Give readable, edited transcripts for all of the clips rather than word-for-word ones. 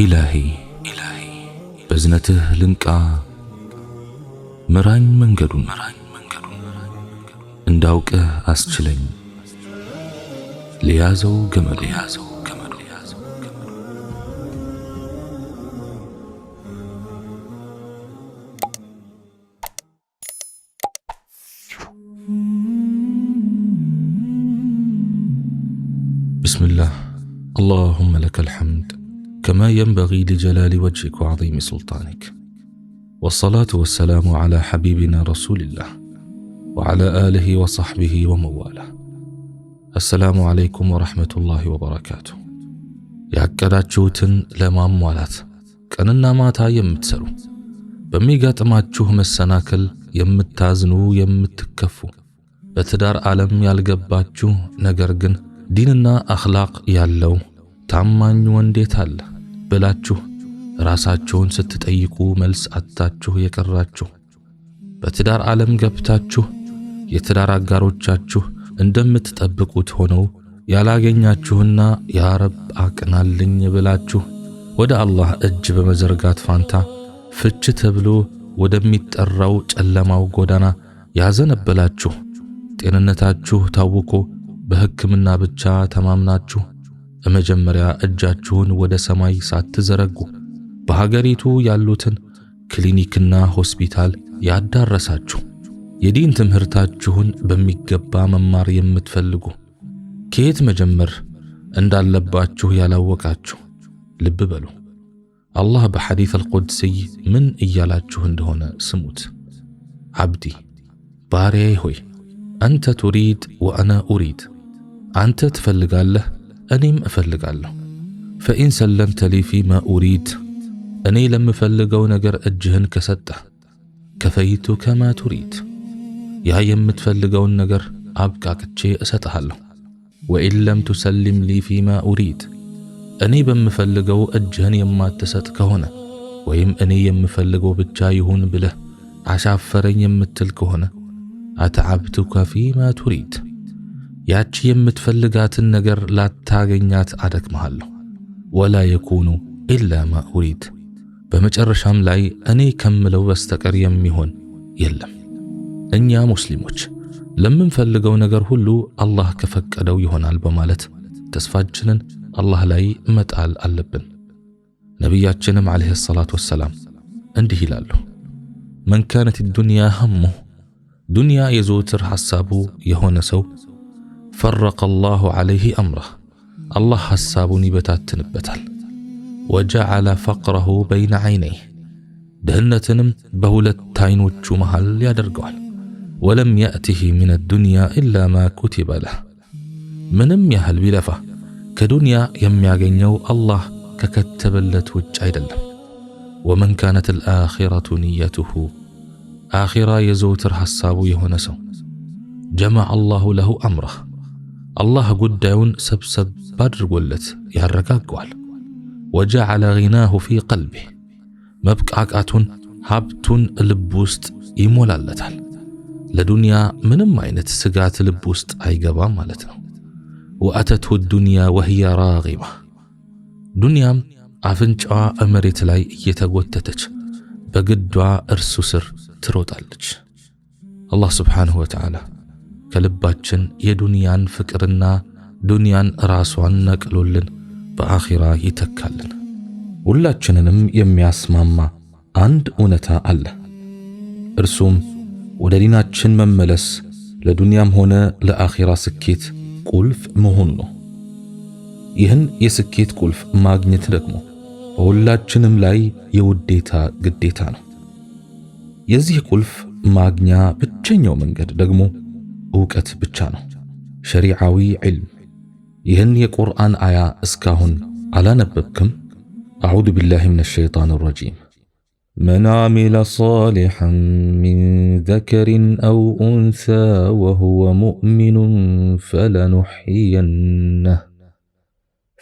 إلهي بزنته لنكا مران منجدون انداوك أسجلين ليازو جمل بسم الله. اللهم لك الحمد كما ينبغي لجلال وجهك وعظيم سلطانك، والصلاة والسلام على حبيبنا رسول الله وعلى آله وصحبه ومواله. السلام عليكم ورحمة الله وبركاته. ያቀዳችሁትን ለማሟላት ቀንና ማታ የምትሰሩ፣ በሚገጥማችሁ መሰናክል የምታዝኑ የምትከፉ፣ በትዳር ዓለም ያልገባችሁ ነገር ግን ዲንና አኽላቅ ያለው ታማኝ ወንዴት አለ ብላችሁ ራሳችሁን ስትጠይቁ መልስ አጣችሁ የቀራችሁ፣ በትዳር ዓለም ገብታችሁ የትዳር አጋሮቻችሁ እንደምትጠብቁት ሆነው ያላገኛችሁና ያ ረብ አቅናልኝ ብላችሁ ወደ አላህ እጅ በመዘርጋት ፋንታ ፍች ተብሎ ወደሚጠራው ጨለማው ጎዳና ያዘነበላችሁ፣ ጤንነታችሁ ታውቆ በሕክምና ብቻ ተማምናችሁ በመጀመሪያ እጃችሁን ወደ ሰማይ ሳትዘረጉ በሀገሪቱ ያሉትን ክሊኒክና ሆስፒታል ያዳረሳችሁ፣ የዲን ትምህርታችሁን በሚገባ መማር የምትፈልጉ፣ ከየት መጀመር እንዳለባችሁ ያላወቃችሁ ልብ በሉ። አላህ በሐዲስ አልቁድሲይ ምን እያላችሁ እንደሆነ ስሙት። አብዲ ባሪያዬ ሆይ አንተ ቱሪድ ወአና ኡሪድ፣ አንተ ትፈልጋለህ እኔም እፈልጋለሁ። ፈኢን ሰለምተ ሊ ፊማ ኡሪድ፣ እኔ ለምፈልገው ነገር እጅህን ከሰጠህ፣ ከፈይቱ ከማ ቱሪድ፣ ያ የምትፈልገውን ነገር አብቃቅቼ እሰጥሃለሁ። ወኢን ለም ቱሰሊም ሊ ፊማ ኡሪድ፣ እኔ በምፈልገው እጅህን የማትሰጥ ከሆነ ወይም እኔ የምፈልገው ብቻ ይሁን ብለህ አሻፈረኝ የምትል ከሆነ አተዓብቱከ ፊማ ቱሪድ፣ ያቺ የምትፈልጋትን ነገር ላታገኛት አደክመሃለሁ። ወላ የኩኑ ኢላ ማ ኡሪድ፣ በመጨረሻም ላይ እኔ ከምለው በስተቀር የሚሆን የለም። እኛ ሙስሊሞች ለምንፈልገው ነገር ሁሉ አላህ ከፈቀደው ይሆናል በማለት ተስፋችንን አላህ ላይ መጣል አለብን። ነቢያችንም ዓለይሂ ሰላቱ ወሰላም እንዲህ ይላሉ፣ መን ካነት ዱንያ ሀሙሁ፣ ዱንያ የዘወትር ሐሳቡ የሆነ ሰው ፈረቀ አላሁ ዓለይሂ አምረህ፣ አላህ ሐሳቡን ይበታትንበታል። ወጀዐለ ፈቅረሁ በይነ ዐይነይህ፣ ድህነትንም በሁለት አይኖቹ መሃል ያደርገዋል። ወለም የእቲህ ሚነ ዱንያ ኢላ ማ ኩቲበ ለህ፣ ምንም ያህል ቢለፋ ከዱንያ የሚያገኘው አላህ ከከተበለት ውጭ አይደለም። ወመን ካነት አልአኺረቱ ንየቱሁ፣ አኺራ የዘውትር ሐሳቡ የሆነ ሰው ጀመዐ አላሁ ለሁ አምረህ፣ አላህ ጉዳዩን ሰብሰብ አድርጎለት ያረጋገዋል። ወጀዐለ ጊናሁ ፊ ቀልቢህ፣ መብቃቃቱን ሀብቱን ልብ ውስጥ ይሞላለታል። ለዱንያ ምንም አይነት ስጋት ልብ ውስጥ አይገባም ማለት ነው። ወአተትሁ ዱንያ ወህየ ራጊባ፣ ዱንያም አፍንጫዋ መሬት ላይ እየተጎተተች በግዷ እርሱ ስር ትሮጣለች። አላህ ስብሓንሁ ወተዓላ ከልባችን የዱንያን ፍቅርና ዱንያን ራሷን ነቅሎልን በአኺራ ይተካልን። ሁላችንንም የሚያስማማ አንድ እውነታ አለ። እርሱም ወደ ዲናችን መመለስ ለዱንያም ሆነ ለአኺራ ስኬት ቁልፍ መሆኑ ነው። ይህን የስኬት ቁልፍ ማግኘት ደግሞ በሁላችንም ላይ የውዴታ ግዴታ ነው። የዚህ ቁልፍ ማግኛ ብቸኛው መንገድ ደግሞ ዕውቀት ብቻ ነው፣ ሸሪዓዊ ዒልም። ይህን የቁርአን አያ እስካሁን አላነበብክም? አዑዙ ቢላሂ ሚነ ሸይጣን ረጂም። መን ዓሚለ ሷሊሐን ሚን ዘከሪን አው ኡንሳ ወሁወ ሙእሚኑን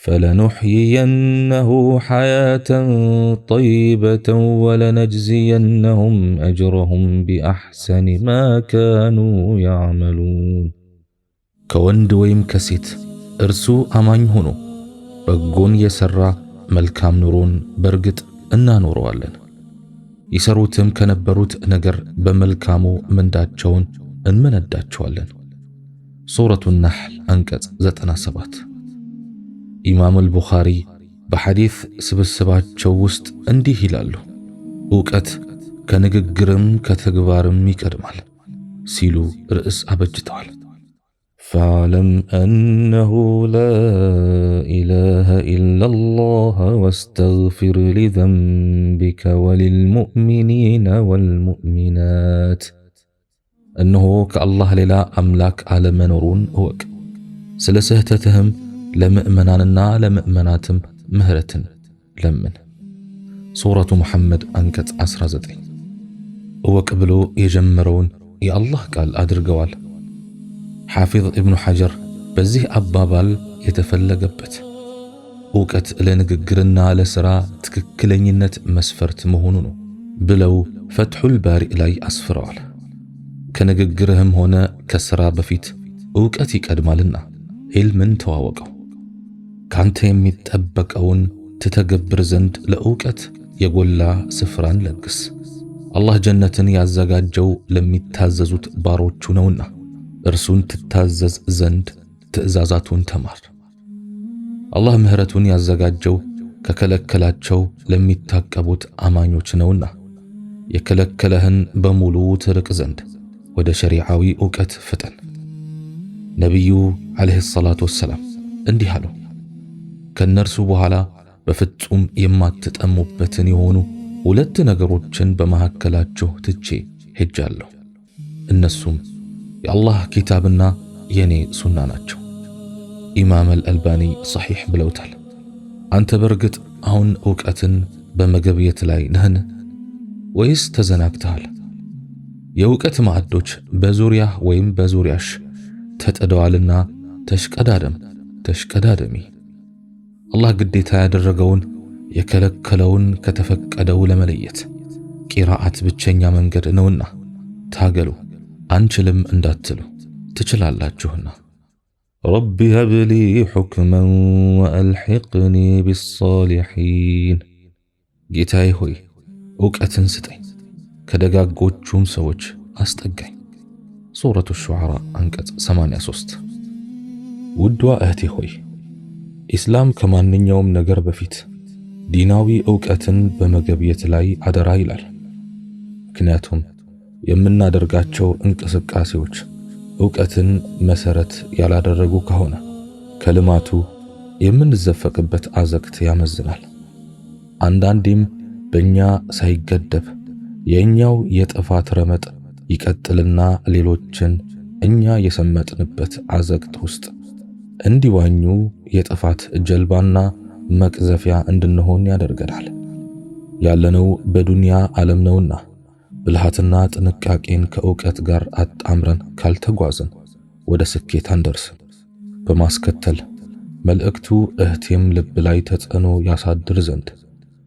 فلنحيينه حياة طيبة ولنجزينهم أجرهم بأحسن ما كانوا يعملون. كوند ويم كسيت እርሱ አማኝ ሆኖ በጎን የሰራ መልካም ኑሮን በርግጥ እናኖረዋለን። ይሰሩትም ከነበሩት ነገር በመልካሙ ምንዳቸውን እንመነዳቸዋለን። ሱረቱ ነሕል አንቀጽ 97። ኢማም አልቡኻሪ በሐዲስ ስብስባቸው ውስጥ እንዲህ ይላሉ፣ ዕውቀት ከንግግርም ከተግባርም ይቀድማል ሲሉ ርዕስ አበጅተዋል። ፈዕለም አነሁ ላ ኢላሃ ኢለላህ ወስተግፊር ሊዘንቢከ ወሊልሙእሚኒነ ወልሙእሚናት። እነሆ ከአላህ ሌላ አምላክ አለመኖሩን እወቅ፣ ስለ ስህተትህም ለምእመናንና ለምእመናትም ምህረትን ለምን። ሱረቱ ሙሐመድ አንቀጽ 19። እወቅ ብሎ የጀመረውን የአላህ ቃል አድርገዋል። ሐፊዝ ኢብኑ ሐጀር በዚህ አባባል የተፈለገበት ዕውቀት ለንግግርና ለሥራ ትክክለኝነት መስፈርት መሆኑ ነው ብለው ፈትሑል ባሪእ ላይ አስፍረዋል። ከንግግርህም ሆነ ከሥራ በፊት ዕውቀት ይቀድማልና ዒልምን ተዋወቀው። ካንተ የሚጠበቀውን ትተገብር ዘንድ ለዕውቀት የጎላ ስፍራን ለግስ። አላህ ጀነትን ያዘጋጀው ለሚታዘዙት ባሮቹ ነውና እርሱን ትታዘዝ ዘንድ ትእዛዛቱን ተማር። አላህ ምህረቱን ያዘጋጀው ከከለከላቸው ለሚታቀቡት አማኞች ነውና የከለከለህን በሙሉ ትርቅ ዘንድ ወደ ሸሪዓዊ ዕውቀት ፍጠን። ነቢዩ ዓለይሂ ሰላቱ ወሰላም እንዲህ አሉ፣ ከነርሱ በኋላ በፍጹም የማትጠሙበትን የሆኑ ሁለት ነገሮችን በመካከላችሁ ትቼ ሄጃለሁ። እነሱም የአላህ ኪታብና የኔ ሱና ናቸው። ኢማም አልአልባኒ ሰሒሕ ብለውታል። አንተ በርግጥ አሁን ዕውቀትን በመገብየት ላይ ነህን ወይስ ተዘናግተሃል? የዕውቀት ማዕዶች በዙሪያህ ወይም በዙሪያሽ ተጥደዋልና ተሽቀዳደሚ። አላህ ግዴታ ያደረገውን የከለከለውን ከተፈቀደው ለመለየት ቂራአት ብቸኛ መንገድ ነውና ታገሉ። አንችልም እንዳትሉ ትችላላችሁና። ረቢ ሀብሊ ሑክመን ወአልሒቅኒ ቢስሳሊሒን። ጌታዬ ሆይ ዕውቀትን ስጠኝ፣ ከደጋጎቹም ሰዎች አስጠጋኝ። ሱረቱ ሹዓራ አንቀጽ 83። ውዷ እህቴ ሆይ ኢስላም ከማንኛውም ነገር በፊት ዲናዊ ዕውቀትን በመገብየት ላይ አደራ ይላል። ምክንያቱም የምናደርጋቸው እንቅስቃሴዎች ዕውቀትን መሰረት ያላደረጉ ከሆነ ከልማቱ የምንዘፈቅበት አዘቅት ያመዝናል። አንዳንዴም በእኛ ሳይገደብ የእኛው የጥፋት ረመጥ ይቀጥልና ሌሎችን እኛ የሰመጥንበት አዘቅት ውስጥ እንዲዋኙ የጥፋት ጀልባና መቅዘፊያ እንድንሆን ያደርገናል። ያለነው በዱንያ ዓለም ነውና ብልሃትና ጥንቃቄን ከዕውቀት ጋር አጣምረን ካልተጓዝን ወደ ስኬት አንደርስም። በማስከተል መልእክቱ እህቴም ልብ ላይ ተጽዕኖ ያሳድር ዘንድ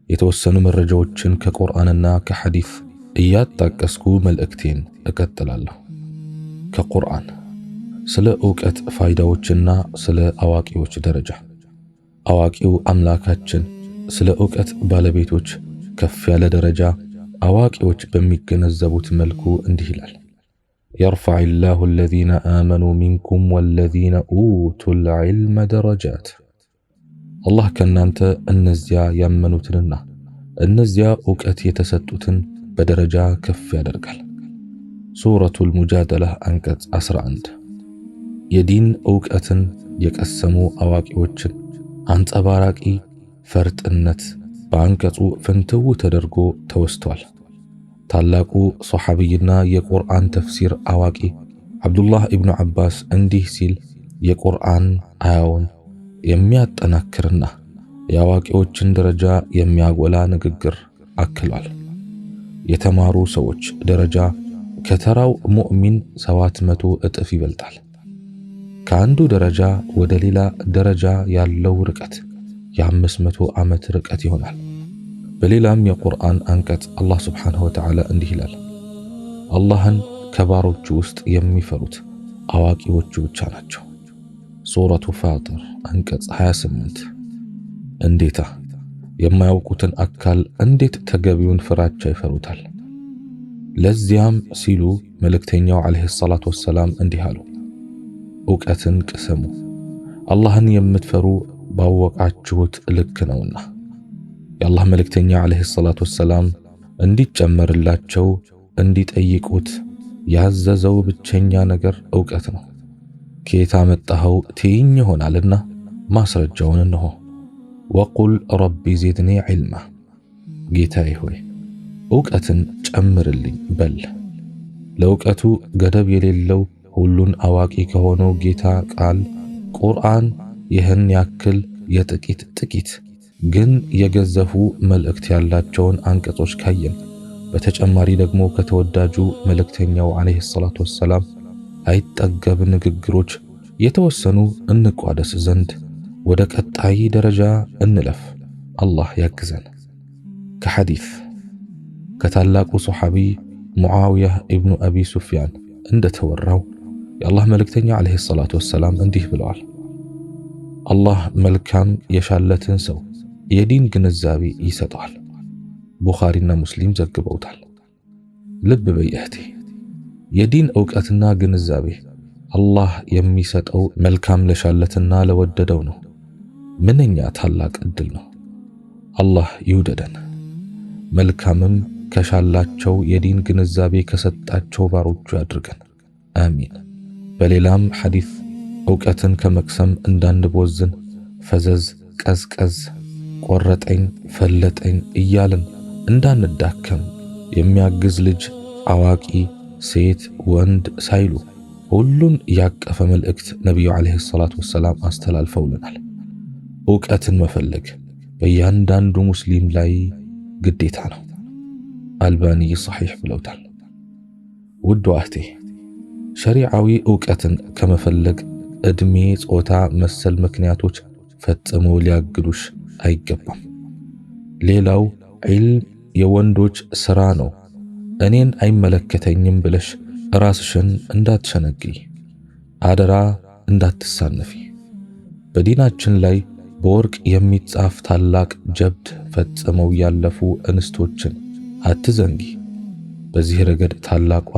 የተወሰኑ መረጃዎችን ከቁርአንና ከሐዲስ እያጣቀስኩ መልእክቴን እቀጥላለሁ። ከቁርአን ስለ ዕውቀት ፋይዳዎችና ስለ አዋቂዎች ደረጃ። አዋቂው አምላካችን ስለ ዕውቀት ባለቤቶች ከፍ ያለ ደረጃ አዋቂዎች በሚገነዘቡት መልኩ እንዲህ ይላል፣ يرفع الله الذين آمنوا منكم والذين أوتوا العلم درجات። አላህ ከናንተ እነዚያ ያመኑትንና እነዚያ ዕውቀት የተሰጡትን በደረጃ ከፍ ያደርጋል። ሱረቱል ሙጃደላ አንቀጽ 11። የዲን ዕውቀትን የቀሰሙ አዋቂዎችን አንጸባራቂ ፈርጥነት በአንቀጹ ፍንትው ተደርጎ ተወስቷል። ታላቁ ሶሐቢይና የቁርአን ተፍሲር አዋቂ አብዱላህ ኢብኑ ዓባስ እንዲህ ሲል የቁርአን አያውን የሚያጠናክርና የአዋቂዎችን ደረጃ የሚያጎላ ንግግር አክሏል። የተማሩ ሰዎች ደረጃ ከተራው ሙእሚን 700 እጥፍ ይበልጣል። ከአንዱ ደረጃ ወደ ሌላ ደረጃ ያለው ርቀት የ500 ዓመት ርቀት ይሆናል። በሌላም የቁርአን አንቀጽ አላህ ስብሓንሁ ወተዓላ እንዲህ ይላል፣ አላህን ከባሮቹ ውስጥ የሚፈሩት አዋቂዎቹ ብቻ ናቸው። ሱረቱ ፋጢር አንቀጽ 28። እንዴታ የማያውቁትን አካል እንዴት ተገቢውን ፍራቻ ይፈሩታል? ለዚያም ሲሉ መልእክተኛው ዓለይሂ ሰላቱ ወሰላም እንዲህ አሉ፣ ዕውቀትን ቅሰሙ፣ አላህን የምትፈሩ ባወቃችሁት ልክ ነውና። የአላህ መልእክተኛ ዓለይሂ ሰላቱ ወሰላም እንዲጨመርላቸው እንዲጠይቁት ያዘዘው ብቸኛ ነገር ዕውቀት ነው። ከየት አመጣኸው ትይኝ ይሆናልና ማስረጃውን እንሆ። ወቁል ረቢ ዚድኒ ዒልማ፣ ጌታዬ ሆይ ዕውቀትን ጨምርልኝ በል። ለዕውቀቱ ገደብ የሌለው ሁሉን አዋቂ ከሆነው ጌታ ቃል ቁርአን ይህን ያክል ጥቂት ግን የገዘፉ መልእክት ያላቸውን አንቀጾች ካየን፣ በተጨማሪ ደግሞ ከተወዳጁ መልእክተኛው ዓለይሂ ሰላቱ ወሰላም አይጠገብ ንግግሮች የተወሰኑ እንቋደስ ዘንድ ወደ ቀጣይ ደረጃ እንለፍ። አላህ ያግዘን። ከሐዲስ ከታላቁ ሶሐቢ ሙዓዊያ ኢብኑ አቢ ሱፊያን እንደተወራው የአላህ መልእክተኛ ዓለይሂ ሰላቱ ወሰላም እንዲህ ብለዋል፣ አላህ መልካም የሻለትን ሰው የዲን ግንዛቤ ይሰጠዋል። ቡኻሪና ሙስሊም ዘግበውታል። ልብ በይ እህቴ፣ የዲን ዕውቀትና ግንዛቤ አላህ የሚሰጠው መልካም ለሻለትና ለወደደው ነው። ምንኛ ታላቅ ዕድል ነው! አላህ ይውደደን፣ መልካምም ከሻላቸው የዲን ግንዛቤ ከሰጣቸው ባሮቹ ያድርገን። አሚን። በሌላም ሐዲስ ዕውቀትን ከመቅሰም እንዳንቦዝን ፈዘዝ ቀዝቀዝ ቆረጠኝ ፈለጠኝ እያልን እንዳንዳከም የሚያግዝ ልጅ አዋቂ ሴት ወንድ ሳይሉ ሁሉን ያቀፈ መልእክት ነቢዩ ዓለይሂ ሰላቱ ወሰላም አስተላልፈውልናል። ዕውቀትን መፈለግ በእያንዳንዱ ሙስሊም ላይ ግዴታ ነው። አልባኒ ሰሒሕ ብለውታል። ውድ እህቴ፣ ሸሪዓዊ ዕውቀትን ከመፈለግ ዕድሜ፣ ጾታ መሰል ምክንያቶች ፈጽሞ ሊያግዱሽ አይገባም። ሌላው ዒልም የወንዶች ሥራ ነው፣ እኔን አይመለከተኝም ብለሽ ራስሽን እንዳትሸነግይ፣ አደራ እንዳትሳነፊ። በዲናችን ላይ በወርቅ የሚጻፍ ታላቅ ጀብድ ፈጽመው ያለፉ እንስቶችን አትዘንጊ። በዚህ ረገድ ታላቋ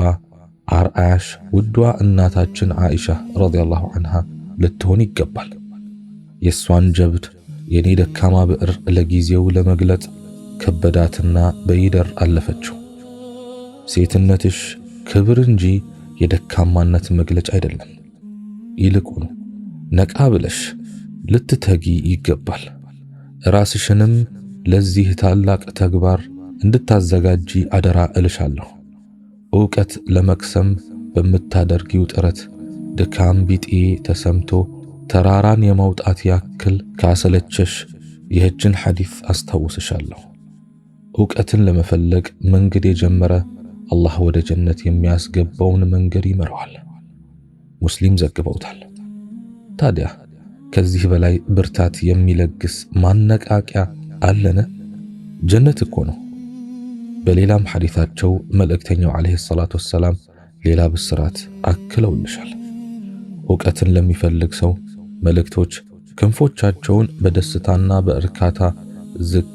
አርአያሽ ውዷ እናታችን ዓኢሻ ረዲየላሁ ዐንሃ ልትሆን ይገባል። የሷን ጀብድ የኔ ደካማ ብዕር ለጊዜው ለመግለጽ ከበዳትና በይደር አለፈችው። ሴትነትሽ ክብር እንጂ የደካማነት መግለጫ አይደለም። ይልቁኑ ነቃ ብለሽ ልትተጊ ይገባል። ራስሽንም ለዚህ ታላቅ ተግባር እንድታዘጋጂ አደራ እልሻለሁ። ዕውቀት ለመቅሰም በምታደርጊው ጥረት ድካም ቢጤ ተሰምቶ ተራራን የመውጣት ያክል ካሰለቸሽ ይህችን ሐዲስ አስታውስሻለሁ። ዕውቀትን ለመፈለግ መንገድ የጀመረ አላህ ወደ ጀነት የሚያስገባውን መንገድ ይመራዋል። ሙስሊም ዘግበውታል። ታዲያ ከዚህ በላይ ብርታት የሚለግስ ማነቃቂያ አለን? ጀነት እኮ ነው። በሌላም ሐዲታቸው መልእክተኛው ዓለይሂ ሰላቱ ወሰላም ሌላ ብስራት አክለውልሻል። ዕውቀትን ለሚፈልግ ሰው መልእክቶች ክንፎቻቸውን በደስታና በእርካታ ዝቅ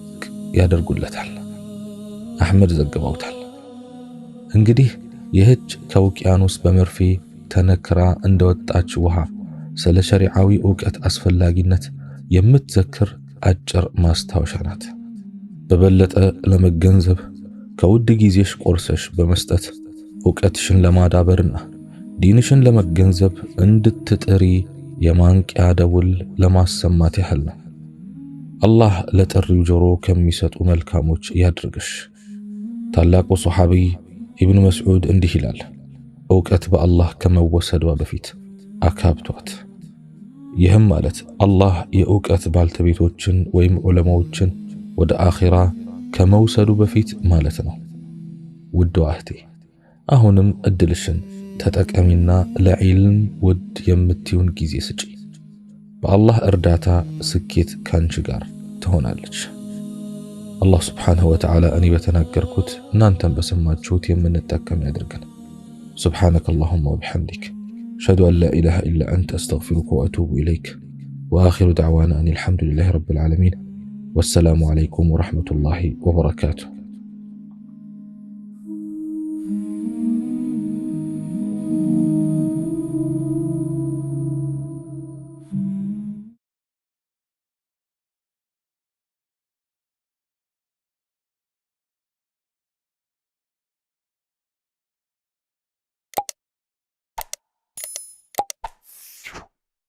ያደርጉለታል። አሕመድ ዘግበውታል። እንግዲህ ይህች ከውቅያኖስ በመርፌ ተነክራ እንደወጣች ውሃ ስለ ሸሪዓዊ ዕውቀት አስፈላጊነት የምትዘክር አጭር ማስታወሻ ናት። በበለጠ ለመገንዘብ ከውድ ጊዜሽ ቆርሰሽ በመስጠት ዕውቀትሽን ለማዳበርና ዲንሽን ለመገንዘብ እንድትጥሪ የማንቂያ ደውል ለማሰማት ያህል ነው። አላህ ለጥሪው ጆሮ ከሚሰጡ መልካሞች ያድርግሽ። ታላቁ ሶሐቢ ኢብኑ መስዑድ እንዲህ ይላል፣ ዕውቀት በአላህ ከመወሰዷ በፊት አካብቷት። ይህም ማለት አላህ የዕውቀት ባልተቤቶችን ወይም ዑለማዎችን ወደ አኺራ ከመውሰዱ በፊት ማለት ነው። ውድ እህቴ፣ አሁንም እድልሽን ተጠቀሚና ለዒልም ውድ የምትዩን ጊዜ ስጪ። በአላህ እርዳታ ስኬት ካንቺ ጋር ትሆናለች። አላህ ስብሓንሁ ወተዓላ እኔ በተናገርኩት እናንተን በሰማችሁት የምንጠቀም ያድርገን። سبحانك اللهم وبحمدك أشهد أن لا إله إلا أنت أستغفرك وأتوب إليك وآخر دعوانا أن الحمد لله رب العالمين ወሰላሙ ዓለይኩም ወረሕመቱላሂ ወበረካቱሁ።